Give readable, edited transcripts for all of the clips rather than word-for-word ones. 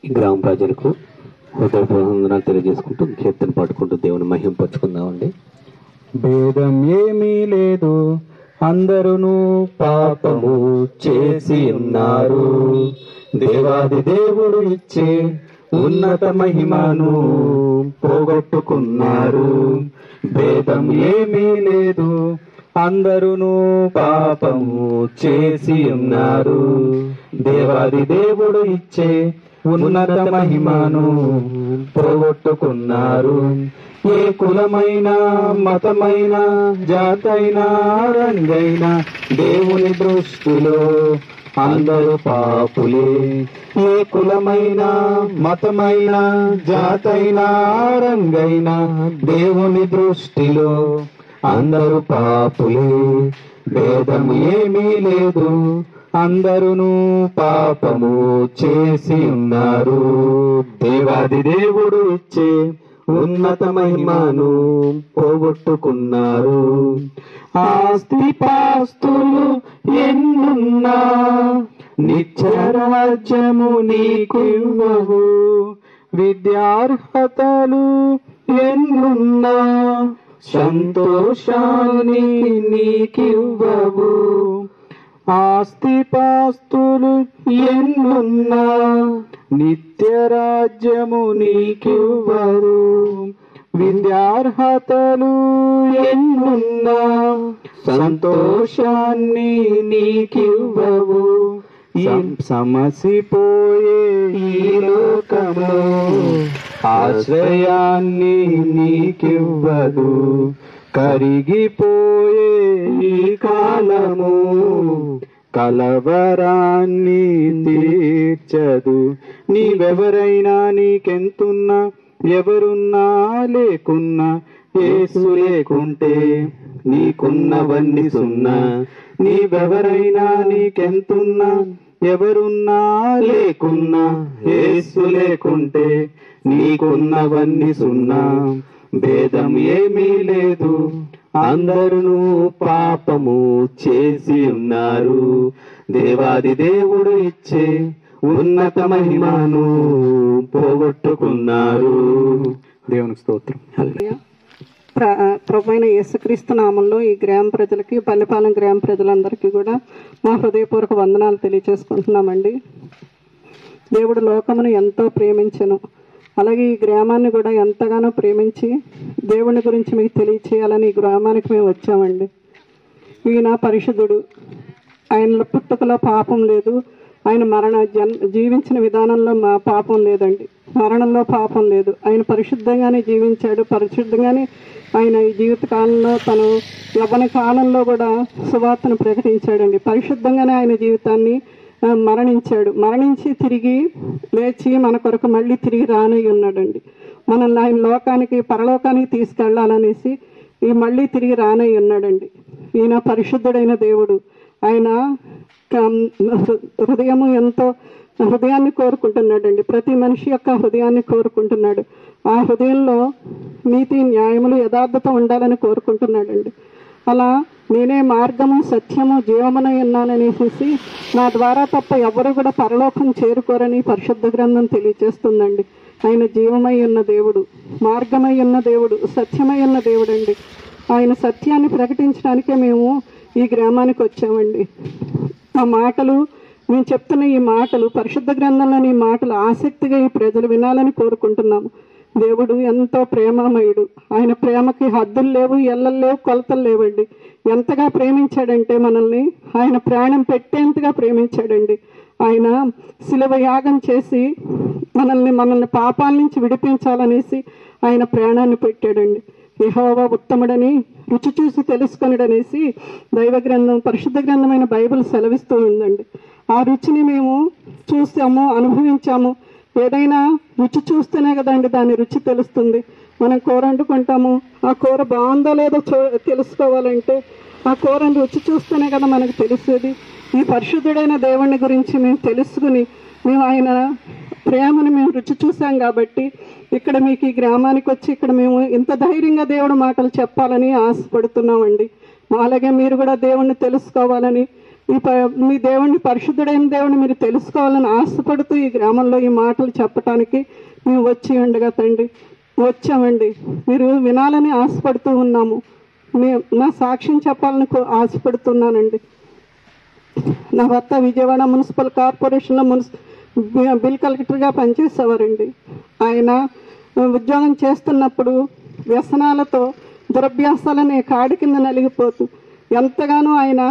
ఈ గ్రామ ప్రజలకు హృదయపూర్వకంగా తెలియజేసుకుంటూ కీర్తన పాడుకుంటూ దేవుని మహింపరుచుకుందామండి. భేదం ఏమీ లేదు, అందరూ పాపము చేసి ఉన్నారు. దేవాది దేవుడు ఇచ్చే ఉన్నత మహిమను పోగొట్టుకున్నారు. భేదం ఏమీ లేదు, అందరూ పాపము చేసి ఉన్నారు. దేవాది దేవుడు ఇచ్చే ఉన్నత మహిమను పోగొట్టుకున్నారు. ఏ కులమైన మతమైన జాతైన రంగైన దేవుని దృష్టిలో అందరూ పాపులే. ఏ కులమైన మతమైన జాతైన రంగైన దేవుని దృష్టిలో అందరూ పాపులే. భేదం ఏమీ లేదు, అందరూ పాపము చేసి ఉన్నారు. దేవాది దేవుడు ఇచ్చే ఉన్నత మహిమను పోగొట్టుకున్నారు. ఆస్తి పాస్తులు ఎన్నున్నా నిత్యరాజ్యము నీకివ్వవు. విద్యార్హతలు ఎన్నున్నా సంతోషాన్ని నీకివ్వవు. ఆస్తి పాస్తులు ఎన్నున్నా నిత్యరాజ్యము నీకివ్వరు. విద్యార్హతలు ఎన్నున్నా సంతోషాన్ని నీకివ్వవు. సమసిపోయే ఈ లోకము ఆశ్రయాన్ని నీకివ్వదు. కరిగిపోయే ఈ కాలము కలవరాన్ని తీర్చదు. నీవెవరైనా నీకెంతున్నా ఎవరున్నా లేకున్నా యేసు లేకుంటే నీకున్నవన్నీ సున్నా. నీవెవరైనా నీకెంతున్నా ఎవరున్నా లేకున్నా యేసు లేకుంటే నీకున్నవన్నీ సున్నా. భేదం ఏమీ లేదు, అందరూ పాపము చేసి ఉన్నారు. దేవాది దేవుడు ఇచ్చే ఉన్నత మహిమను పోగొట్టుకున్నారు. దేవునికి స్తోత్రం. ప్రభువైన యేసుక్రీస్తు నామంలో ఈ గ్రామ ప్రజలకి, పల్లెపాలెం గ్రామ ప్రజలందరికీ కూడా మా హృదయపూర్వక వందనాలు తెలియజేసుకుంటున్నామండి. దేవుడు లోకమును ఎంతో ప్రేమించెను, అలాగే ఈ గ్రామాన్ని కూడా ఎంతగానో ప్రేమించి దేవుని గురించి మీకు తెలియచేయాలని ఈ గ్రామానికి మేము వచ్చామండి. ఈయన పరిశుద్ధుడు, ఆయన పుట్టుకలో పాపం లేదు, ఆయన జీవించిన విధానంలో పాపం లేదండి, మరణంలో పాపం లేదు. ఆయన పరిశుద్ధంగానే జీవించాడు, పరిశుద్ధంగానే ఆయన ఈ జీవిత కాలంలో తను యవ్వన కాలంలో కూడా సువార్తను ప్రకటించాడండి. పరిశుద్ధంగానే ఆయన జీవితాన్ని మరణించి తిరిగి లేచి మన కొరకు మళ్ళీ తిరిగి రానయ్యి ఉన్నాడండి. మనల్ని ఆయన లోకానికి పరలోకానికి తీసుకెళ్లాలనేసి ఈ మళ్ళీ తిరిగి రానయ్యి ఉన్నాడండి. ఈయన పరిశుద్ధుడైన దేవుడు. ఆయన హృదయాన్ని కోరుకుంటున్నాడండి. ప్రతి మనిషి యొక్క హృదయాన్ని కోరుకుంటున్నాడు. ఆ హృదయంలో నీతి న్యాయములు యథార్థత ఉండాలని కోరుకుంటున్నాడండి. అలా నేనే మార్గము సత్యము జీవమునై ఉన్నాననేసి నా ద్వారా తప్ప ఎవరు కూడా పరలోకం చేరుకోరని పరిశుద్ధ గ్రంథం తెలియజేస్తుందండి. ఆయన జీవమై ఉన్న దేవుడు, మార్గమై ఉన్న దేవుడు, సత్యమై ఉన్న దేవుడు అండి. ఆయన సత్యాన్ని ప్రకటించడానికే మేము ఈ గ్రామానికి వచ్చామండి. ఆ మాటలు మేము చెప్తున్న ఈ మాటలు, పరిశుద్ధ గ్రంథంలోని ఈ మాటలు ఆసక్తిగా ఈ ప్రజలు వినాలని కోరుకుంటున్నాము. దేవుడు ఎంతో ప్రేమమయుడు. ఆయన ప్రేమకి హద్దులు లేవు, ఎల్లలు లేవు, కొలతలు లేవండి. ఎంతగా ప్రేమించాడంటే మనల్ని ఆయన ప్రాణం పెట్టేంతగా ప్రేమించాడండి. ఆయన శిలువ యాగం చేసి మనల్ని పాపాల నుంచి విడిపించాలనేసి ఆయన ప్రాణాన్ని పెట్టాడండి. యెహోవా ఉత్తముడని రుచి చూసి తెలుసుకొనుడనేసి దైవ గ్రంథం, పరిశుద్ధ గ్రంథమైన బైబిల్ సెలవిస్తూ ఉందండి. ఆ రుచిని మేము చూసాము, అనుభవించాము. ఏదైనా రుచి చూస్తేనే కదండి దాని రుచి తెలుస్తుంది. మనం కూర వండుకుంటాము, ఆ కూర బాగుందో లేదో తెలుసుకోవాలంటే ఆ కూరని రుచి చూస్తేనే కదా మనకు తెలిసేది. ఈ పరిశుద్ధుడైన దేవుని గురించి మేము తెలుసుకుని మేము ఆయన ప్రేమను మేము రుచి చూసాం కాబట్టి ఇక్కడ మీకు ఈ గ్రామానికి వచ్చి ఇక్కడ మేము ఇంత ధైర్యంగా దేవుడి మాటలు చెప్పాలని ఆశపడుతున్నామండి. అలాగే మీరు కూడా దేవుణ్ణి తెలుసుకోవాలని, మీ దేవుణ్ణి, పరిశుద్ధుడైన దేవుణ్ణి మీరు తెలుసుకోవాలని ఆశపడుతూ ఈ గ్రామంలో ఈ మాటలు చెప్పడానికి మేము వచ్చి ఉండగా తండ్రి వచ్చామండి. మీరు వినాలని ఆశపడుతూ ఉన్నాము. నా సాక్ష్యం చెప్పాలని ఆశపడుతున్నానండి. నా భర్త విజయవాడ మున్సిపల్ కార్పొరేషన్లో బిల్ కలెక్టర్గా పనిచేసేవారండి. ఆయన ఉద్యోగం చేస్తున్నప్పుడు వ్యసనాలతో, దురభ్యాసాలనే కాడి కింద నలిగిపోతూ ఎంతగానో ఆయన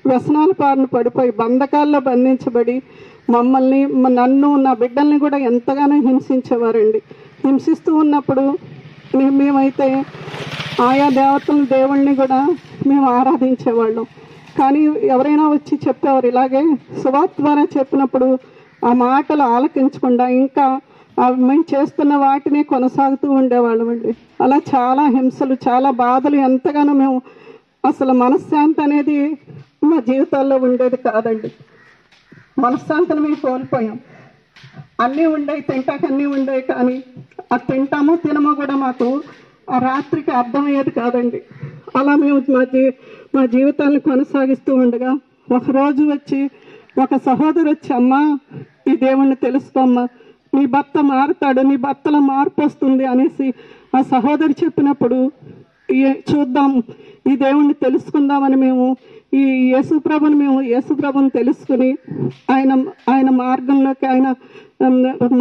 వ్యసనాల బారిన పడిపోయి బంధకాల్లో బంధించబడి మమ్మల్ని, నన్ను, నా బిడ్డల్ని కూడా ఎంతగానో హింసించేవారండి. హింసిస్తూ ఉన్నప్పుడు మేమైతే ఆయా దేవుణ్ణి కూడా మేము ఆరాధించేవాళ్ళం. కానీ ఎవరైనా వచ్చి చెప్పేవారు, ఇలాగే సువార్త ద్వారా చెప్పినప్పుడు ఆ మాటలు ఆలకించకుండా ఇంకా మేము చేస్తున్న వాటిని కొనసాగుతూ ఉండేవాళ్ళమండి. అలా చాలా హింసలు, చాలా బాధలు, ఎంతగానో మేము అసలు మనశ్శాంతి అనేది మా జీవితాల్లో ఉండేది కాదండి. మనశ్శాంతిని మేము కోల్పోయాం. అన్నీ ఉండేవి, తింటాక అన్నీ ఉండేవి, కానీ ఆ తింటామో తినమో కూడా మాకు ఆ రాత్రికి అర్థమయ్యేది కాదండి. అలా మేము మా జీవితాన్ని కొనసాగిస్తూ ఉండగా ఒకరోజు వచ్చి ఒక సహోదరు వచ్చి, అమ్మా ఈ దేవుణ్ణి తెలుసుకోమ్మా, నీ భర్త మారుతాడు, నీ భర్తలో మార్పు వస్తుంది అనేసి ఆ సహోదరి చెప్పినప్పుడు చూద్దాం, ఈ దేవుణ్ణి తెలుసుకుందామని మేము ఈ యేసుప్రభుని తెలుసుకుని ఆయన మార్గంలోకి, ఆయన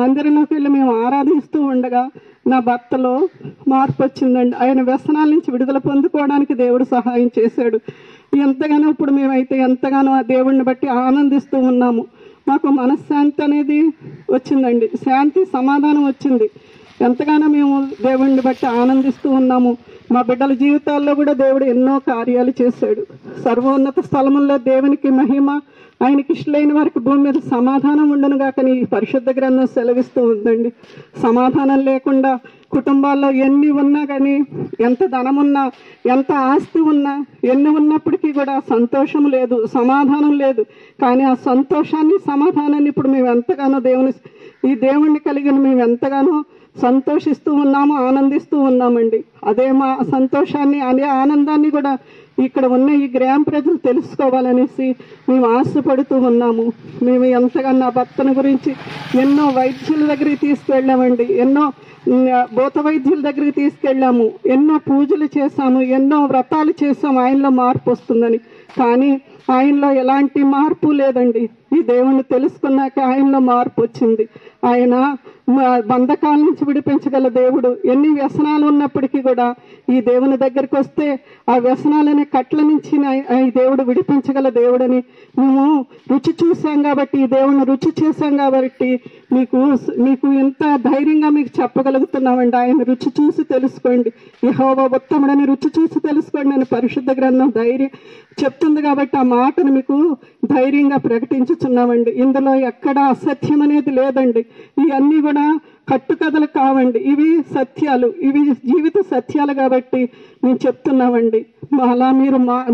మందిరంలోకి వెళ్ళి మేము ఆరాధిస్తూ ఉండగా నా భర్తలో మార్పు వచ్చిందండి. ఆయన వ్యసనాల నుంచి విడుదల పొందుకోవడానికి దేవుడు సహాయం చేశాడు. ఎంతగానో ఇప్పుడు మేమైతే ఎంతగానో ఆ దేవుడిని బట్టి ఆనందిస్తూ ఉన్నాము. మాకు మనశ్శాంతి అనేది వచ్చిందండి, శాంతి, సమాధానం వచ్చింది. ఎంతగానో మేము దేవుడిని బట్టి ఆనందిస్తూ ఉన్నాము. మా బిడ్డల జీవితాల్లో కూడా దేవుడు ఎన్నో కార్యాలు చేశాడు. సర్వోన్నత స్థలముల్లో దేవునికి మహిమ, ఆయనకి ఇష్టలైన వారికి భూమి మీద సమాధానం ఉండనుగా కానీ ఈ పరిశుద్ధ గ్రంథం సెలవిస్తూ ఉందండి. సమాధానం లేకుండా కుటుంబాల్లో ఎన్ని ఉన్నా కానీ, ఎంత ధనమున్నా, ఎంత ఆస్తి ఉన్నా, ఎన్ని ఉన్నప్పటికీ కూడా సంతోషం లేదు, సమాధానం లేదు. కానీ ఆ సంతోషాన్ని, సమాధానాన్ని ఇప్పుడు మేము ఎంతగానో ఈ దేవుణ్ణి కలిగిన మేము ఎంతగానో సంతోషిస్తూ ఉన్నాము, ఆనందిస్తూ ఉన్నామండి. అదే మా సంతోషాన్ని, అదే ఆనందాన్ని కూడా ఇక్కడ ఉన్న ఈ గ్రామ ప్రజలు తెలుసుకోవాలనేసి మేము ఆశపడుతూ ఉన్నాము. మేము ఎంతగా నా భర్తను గురించి ఎన్నో వైద్యుల దగ్గరికి తీసుకువెళ్ళామండి, ఎన్నో భూత వైద్యుల దగ్గరికి తీసుకెళ్ళాము, ఎన్నో పూజలు చేశాము, ఎన్నో వ్రతాలు చేసాము ఆయనలో మార్పు వస్తుందని. కానీ ఆయనలో ఎలాంటి మార్పు లేదండి. ఈ దేవుణ్ణి తెలుసుకున్నాక ఆయనలో మార్పు వచ్చింది. ఆయన బంధకాల నుంచి విడిపించగల దేవుడు. ఎన్ని వ్యసనాలు ఉన్నప్పటికీ కూడా ఈ దేవుని దగ్గరికి వస్తే ఆ వ్యసనాలనే కట్ల నుంచి ఈ దేవుడు విడిపించగల దేవుడని మేము రుచి చూసాం కాబట్టి, ఈ దేవుని రుచి చేశాం కాబట్టి మీకు ఎంత ధైర్యంగా మీకు చెప్పగలుగుతున్నామండి. ఆయన రుచి చూసి తెలుసుకోండి, యెహోవా ఉత్తముడని రుచి చూసి తెలుసుకోండి అని పరిశుద్ధ గ్రంథం ధైర్యం చెప్తుంది కాబట్టి ఆ మాటను మీకు ధైర్యంగా ప్రకటించుచున్నామండి. ఇందులో ఎక్కడ అసత్యం అనేది లేదండి. ఇవన్నీ కూడా కట్టుకథలు కావండి, ఇవి సత్యాలు, ఇవి జీవిత సత్యాలు కాబట్టి మేము చెప్తున్నామండి. అలా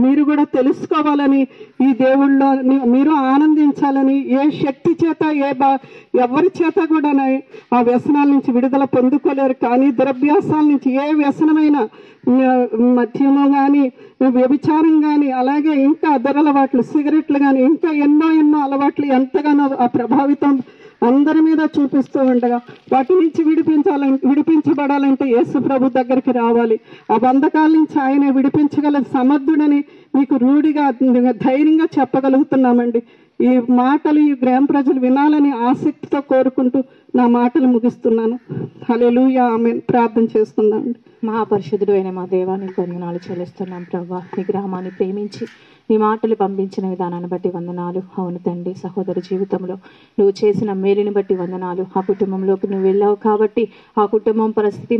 మీరు కూడా తెలుసుకోవాలని, ఈ దేవుళ్ళో మీరు ఆనందించాలని, ఏ శక్తి చేత ఎవరి చేత కూడా ఆ వ్యసనాల నుంచి విడుదల పొందుకోలేరు. కానీ ద్రవ్యాసాల నుంచి ఏ వ్యసనమైన, మద్యము కానీ, వ్యభిచారం కానీ, అలాగే ఇంకా అలవాట్లు, సిగరెట్లు కానీ, ఇంకా ఎన్నో అలవాట్లు ఎంతగానో ఆ ప్రభావితం అందరి మీద చూపిస్తూ ఉండగా వాటి నుంచి విడిపించబడాలంటే యేసు ప్రభు దగ్గరికి రావాలి. ఆ బంధకాల నుంచి ఆయన విడిపించగల సమర్థుడని మీకు రూఢిగా, ధైర్యంగా చెప్పగలుగుతున్నామండి. ఈ మాటలు ఈ గ్రామ ప్రజలు వినాలని ఆసక్తితో కోరుకుంటూ నా మాటలు ముగిస్తున్నాను. హల్లెలూయా, ఆమేన్. ప్రార్థన చేసుకుందామండి. మహాపరిశుద్ధుడు అయిన మా దేవానికి వందనాలు చెల్లిస్తున్నాం ప్రభా. ఈ గ్రామాన్ని ప్రేమించి నీ మాటలు పంపించిన విధానాన్ని బట్టి వందనాలు. అవును తండ్రి, సహోదరి జీవితంలో నువ్వు చేసిన మేలుని బట్టి వందనాలు. ఆ కుటుంబంలోకి నువ్వు వెళ్ళావు కాబట్టి ఆ కుటుంబం పరిస్థితి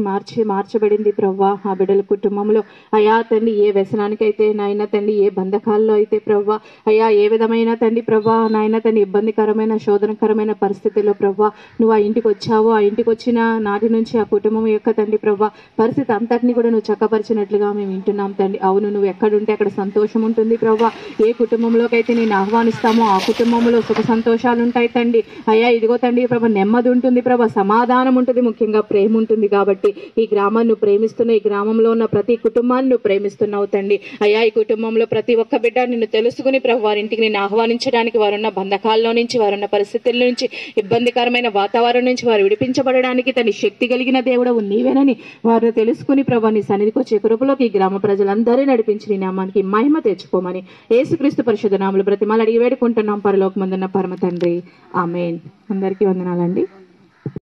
మార్చబడింది ప్రవ్వా. ఆ బిడ్డల కుటుంబంలో అయా తండ్రి ఏ వ్యసనానికైతే నాయన తండ్రి, ఏ బంధకాల్లో అయితే ప్రవ్వా అయా ఏ విధమైన తండ్రి ప్రవ్వా నాయన తండ్రి ఇబ్బందికరమైన, శోధనకరమైన పరిస్థితుల్లో ప్రవ్వా నువ్వు ఆ ఇంటికి వచ్చావు. ఆ ఇంటికి వచ్చిన నాటి నుంచి ఆ కుటుంబం యొక్క తండ్రి ప్రవ్వా పరిస్థితి అంతటిని కూడా నువ్వు చక్కపరిచినట్లుగా మేము వింటున్నాం తండ్రి. అవును, నువ్వు ఎక్కడుంటే అక్కడ సంతోషం ఉంటుంది ప్రవ్వా. ప్రభా. ఏ కుటుంబంలోకి అయితే నేను ఆహ్వానిస్తామో ఆ కుటుంబంలో సుఖ సంతోషాలు ఉంటాయి తండ్రి. అయ్యా ఇదిగో తండ్రి ప్రభా, నెమ్మది ఉంటుంది ప్రభా, సమాధానం ఉంటుంది, ముఖ్యంగా ప్రేమ ఉంటుంది. కాబట్టి ఈ గ్రామాన్ని నువ్వు ప్రేమిస్తున్నావు, ఈ గ్రామంలో ఉన్న ప్రతి కుటుంబాన్ని నువ్వు ప్రేమిస్తున్నావు తండ్రి. అయ్యా ఈ కుటుంబంలో ప్రతి ఒక్క బిడ్డ నిన్ను తెలుసుకుని ప్రభు వారింటికి నేను ఆహ్వానించడానికి, వారున్న బంధకాల్లో నుంచి, వారున్న పరిస్థితుల నుంచి, ఇబ్బందికరమైన వాతావరణం నుంచి వారు విడిపించబడడానికి తన శక్తి కలిగిన దేవుడవు నీవేనని వారు తెలుసుకుని ప్రభు నీ సన్నిధికి వచ్చే కృపలోకి ఈ గ్రామ ప్రజలందరూ నడిపించి నీ నామానికి మహిమ తెచ్చుకోమని యేసుక్రీస్తు పరిశుద్ధ నామములో బ్రతిమాలు అడిగి వేడుకుంటున్నాం పరలోకమందున్న పరమ తండ్రి. ఆమేన్. అందరికీ వందనాలండి.